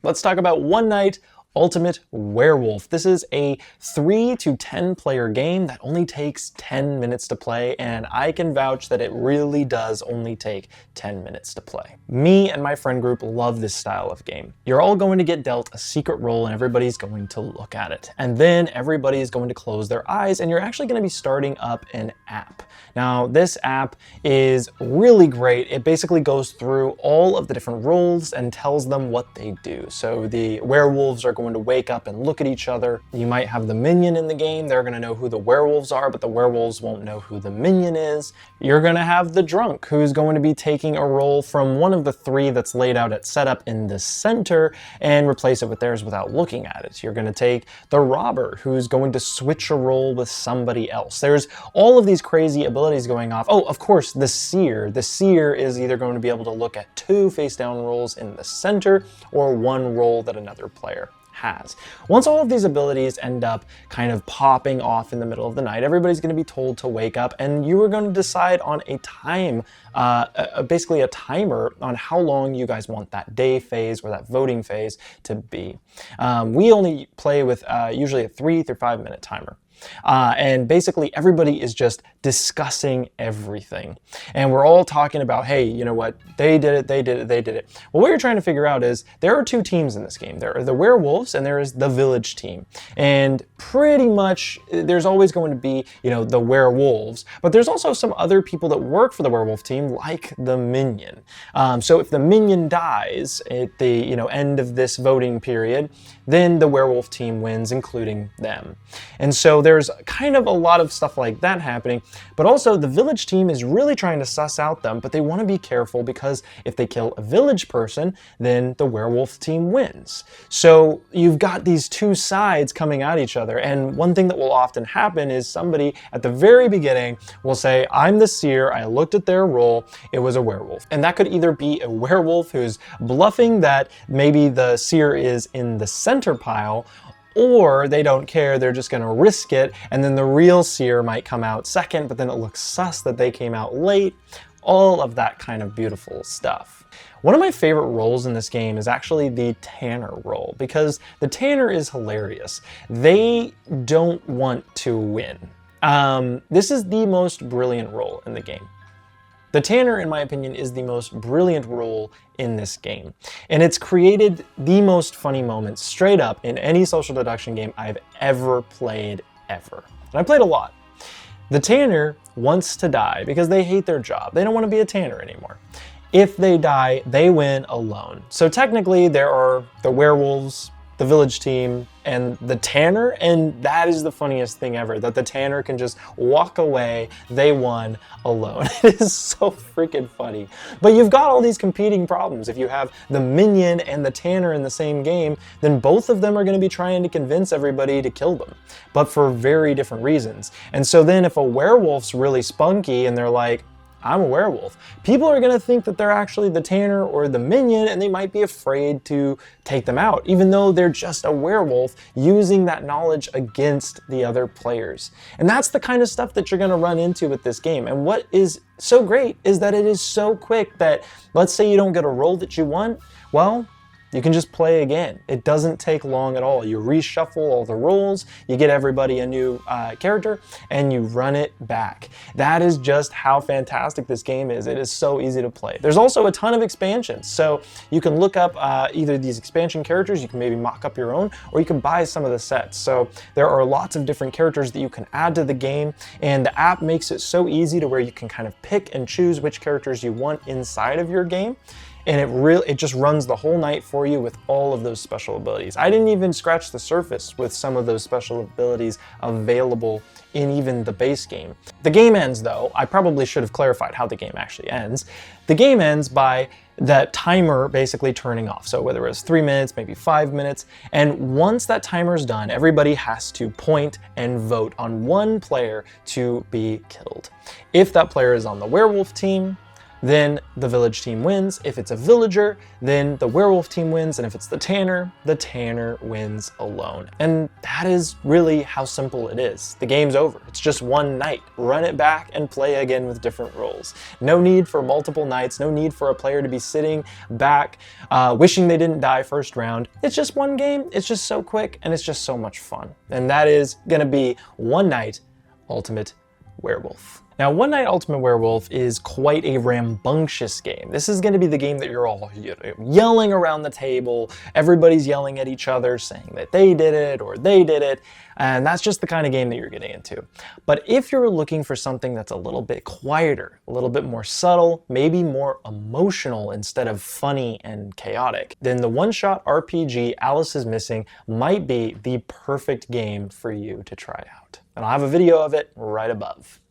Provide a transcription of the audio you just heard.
Let's talk about One Night Ultimate Werewolf. This is a 3 to 10 player game that only takes 10 minutes to play, and I can vouch that it really does only take 10 minutes to play. Me and my friend group love this style of game. You're all going to get dealt a secret role and everybody's going to look at it. And then everybody is going to close their eyes and you're actually going to be starting up an app. Now, this app is really great. It basically goes through all of the different roles and tells them what they do. So the werewolves are going to wake up and look at each other. You might have the minion in the game. They're going to know who the werewolves are, but the werewolves won't know who the minion is. You're going to have the drunk, who's going to be taking a role from one of the three that's laid out at setup in the center and replace it with theirs without looking at it. You're going to take the robber, who's going to switch a role with somebody else. There's all of these crazy abilities going off. Oh, of course, the seer. The seer is either going to be able to look at two face-down roles in the center or one role that another player has. Once all of these abilities end up kind of popping off in the middle of the night, everybody's going to be told to wake up, and you are going to decide on a time, basically a timer on how long you guys want that day phase or that voting phase to be. We only play with usually a 3 to 5 minute timer. And basically everybody is just discussing everything. And we're all talking about, hey, you know what, they did it, they did it, they did it. Well, what you're trying to figure out is there are two teams in this game. There are the werewolves and there is the village team. And pretty much there's always going to be, you know, the werewolves, but there's also some other people that work for the werewolf team, like the minion. So if the minion dies at the, you know, end of this voting period, then the werewolf team wins, including them. And so there's kind of a lot of stuff like that happening, but also the village team is really trying to suss out them, but they want to be careful because if they kill a village person, then the werewolf team wins. So you've got these two sides coming at each other, and one thing that will often happen is somebody at the very beginning will say, I'm the seer, I looked at their role, it was a werewolf. And that could either be a werewolf who's bluffing that maybe the seer is in the center pile, or they don't care, they're just gonna risk it, and then the real seer might come out second, but then it looks sus that they came out late. All of that kind of beautiful stuff. One of my favorite roles in this game is actually the tanner role, because the tanner is hilarious. They don't want to win. This is the most brilliant role in the game. The tanner, in my opinion, is the most brilliant role in this game. And it's created the most funny moments straight up in any social deduction game I've ever played, ever. And I played a lot. The tanner wants to die because they hate their job. They don't want to be a tanner anymore. If they die, they win alone. So technically there are the werewolves, the village team, and the tanner, and that is the funniest thing ever, that the tanner can just walk away, they won alone. It is so freaking funny. But you've got all these competing problems. If you have the minion and the tanner in the same game, then both of them are going to be trying to convince everybody to kill them, but for very different reasons. And so then if a werewolf's really spunky and they're like, I'm a werewolf, people are going to think that they're actually the tanner or the minion, and they might be afraid to take them out, even though they're just a werewolf using that knowledge against the other players. And that's the kind of stuff that you're going to run into with this game. And what is so great is that it is so quick that, let's say you don't get a role that you want, well, you can just play again. It doesn't take long at all. You reshuffle all the roles, you get everybody a new character, and you run it back. That is just how fantastic this game is. It is so easy to play. There's also a ton of expansions, so you can look up either these expansion characters, you can maybe mock up your own, or you can buy some of the sets. So there are lots of different characters that you can add to the game, and the app makes it so easy to where you can kind of pick and choose which characters you want inside of your game. And it just runs the whole night for you with all of those special abilities. I didn't even scratch the surface with some of those special abilities available in even the base game. The game ends though, I probably should have clarified how the game actually ends. The game ends by that timer basically turning off. So whether it's 3 minutes, maybe 5 minutes, and once that timer's done, everybody has to point and vote on one player to be killed. If that player is on the werewolf team, then the village team wins. If it's a villager, then the werewolf team wins. And if it's the tanner wins alone. And that is really how simple it is. The game's over. It's just one night. Run it back and play again with different roles. No need for multiple nights. No need for a player to be sitting back wishing they didn't die first round. It's just one game. It's just so quick and it's just so much fun. And that is going to be One Night Ultimate Werewolf. Now, One Night Ultimate Werewolf is quite a rambunctious game. This is going to be the game that you're all yelling around the table. Everybody's yelling at each other, saying that they did it or they did it. And that's just the kind of game that you're getting into. But if you're looking for something that's a little bit quieter, a little bit more subtle, maybe more emotional instead of funny and chaotic, then the one-shot RPG Alice is Missing might be the perfect game for you to try out. And I'll have a video of it right above.